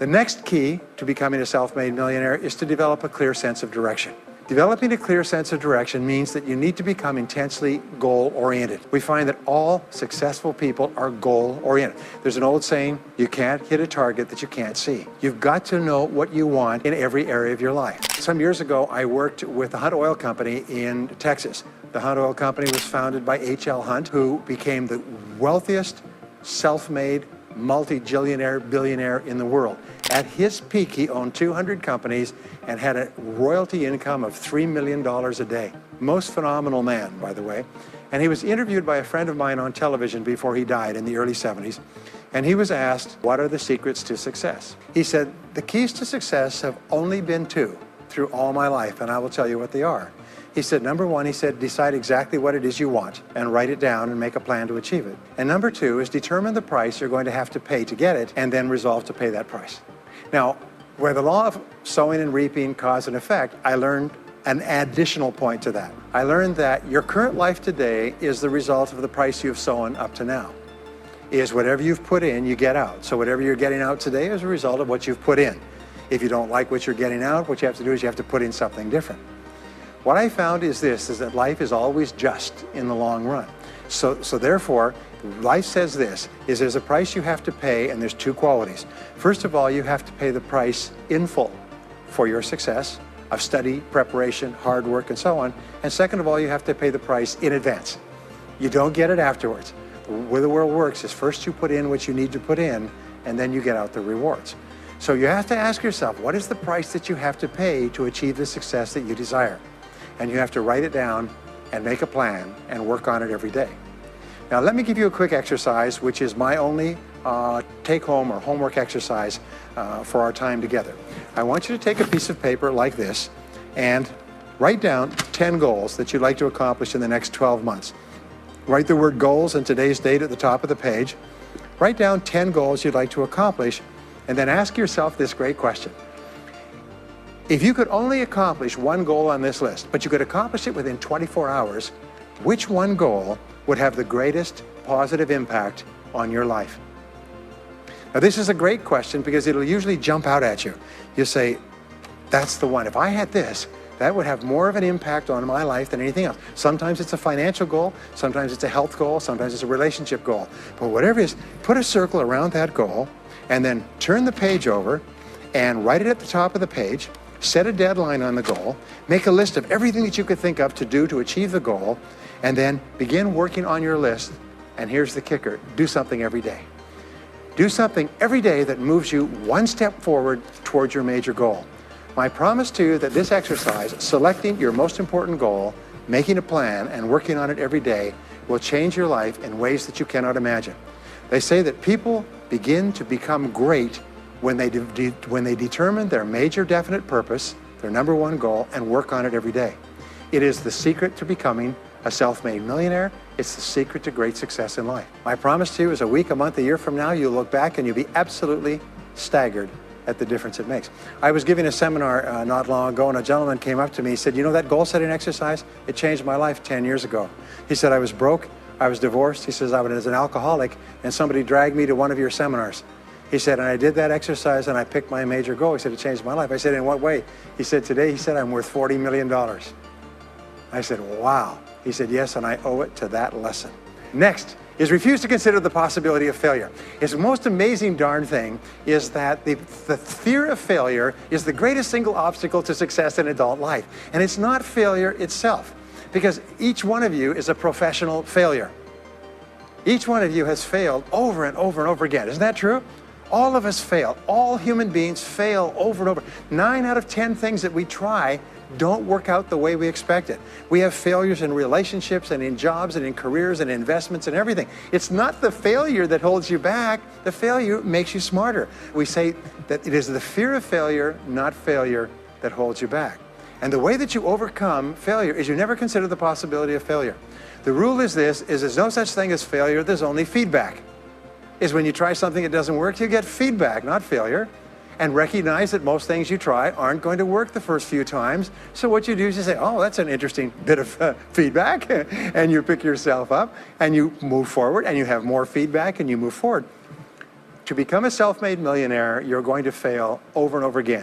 The next key to becoming a self-made millionaire is to develop a clear sense of direction. Developing a clear sense of direction means that you need to become intensely goal-oriented. We find that all successful people are goal-oriented. There's an old saying, you can't hit a target that you can't see. You've got to know what you want in every area of your life. Some years ago, I worked with the Hunt Oil Company in Texas. The Hunt Oil Company was founded by H.L. Hunt, who became the wealthiest self-made multi-billionaire in the world. At his peak, he owned 200 companies and had a royalty income of $3 million a day. Most phenomenal man, by the way. And he was interviewed by a friend of mine on television before he died in the early 70s. And he was asked, what are the secrets to success? He said, the keys to success have only been two through all my life, and I will tell you what they are. He said, number one, he said, decide exactly what it is you want and write it down and make a plan to achieve it. And number two is determine the price you're going to have to pay to get it and then resolve to pay that price. Now, where the law of sowing and reaping cause and effect, I learned an additional point to that. I learned that your current life today is the result of the price you've sown up to now. Is whatever you've put in, you get out. So whatever you're getting out today is a result of what you've put in. If you don't like what you're getting out, what you have to do is you have to put in something different. What I found is this, is that life is always just in the long run. So therefore, life says this, is there's a price you have to pay, and there's two qualities. First of all, you have to pay the price in full for your success of study, preparation, hard work, and so on. And second of all, you have to pay the price in advance. You don't get it afterwards. The way the world works is first you put in what you need to put in, and then you get out the rewards. So you have to ask yourself, what is the price that you have to pay to achieve the success that you desire? And you have to write it down and make a plan and work on it every day. Now let me give you a quick exercise, which is my only take-home or homework exercise for our time together. I want you to take a piece of paper like this and write down 10 goals that you'd like to accomplish in the next 12 months. Write the word goals and today's date at the top of the page. Write down 10 goals you'd like to accomplish, and then ask yourself this great question. If you could only accomplish one goal on this list, but you could accomplish it within 24 hours, which one goal would have the greatest positive impact on your life? Now this is a great question because it'll usually jump out at you. You say, that's the one. If I had this, that would have more of an impact on my life than anything else. Sometimes it's a financial goal, sometimes it's a health goal, sometimes it's a relationship goal. But whatever it is, put a circle around that goal and then turn the page over and write it at the top of the page. Set a deadline on the goal, make a list of everything that you could think of to do to achieve the goal, and then begin working on your list. And here's the kicker, do something every day. Do something every day that moves you one step forward towards your major goal. My promise to you that this exercise, selecting your most important goal, making a plan, and working on it every day, will change your life in ways that you cannot imagine. They say that people begin to become great when they determine their major definite purpose, their number one goal, and work on it every day. It is the secret to becoming a self-made millionaire. It's the secret to great success in life. My promise to you is a week, a month, a year from now, you'll look back and you'll be absolutely staggered at the difference it makes. I was giving a seminar not long ago, and a gentleman came up to me. He said, you know that goal-setting exercise? It changed my life 10 years ago. He said, I was broke, I was divorced. He says, I was an alcoholic, and somebody dragged me to one of your seminars. He said, and I did that exercise and I picked my major goal. He said, it changed my life. I said, in what way? He said, today, he said, I'm worth $40 million. I said, wow. He said, yes, and I owe it to that lesson. Next is refuse to consider the possibility of failure. His most amazing darn thing is that the fear of failure is the greatest single obstacle to success in adult life. And it's not failure itself, because each one of you is a professional failure. Each one of you has failed over and over and over again. Isn't that true? All of us fail. All human beings fail over and over. 9 out of 10 things that we try don't work out the way we expected. We have failures in relationships and in jobs and in careers and investments and everything. It's not the failure that holds you back. The failure makes you smarter. We say that it is the fear of failure, not failure, that holds you back. And the way that you overcome failure is you never consider the possibility of failure. The rule is this, is there's no such thing as failure, there's only feedback. Is when you try something that doesn't work, you get feedback, not failure. And recognize that most things you try aren't going to work the first few times. So what you do is you say, oh, that's an interesting bit of feedback. And you pick yourself up and you move forward and you have more feedback and you move forward. To become a self-made millionaire, you're going to fail over and over again.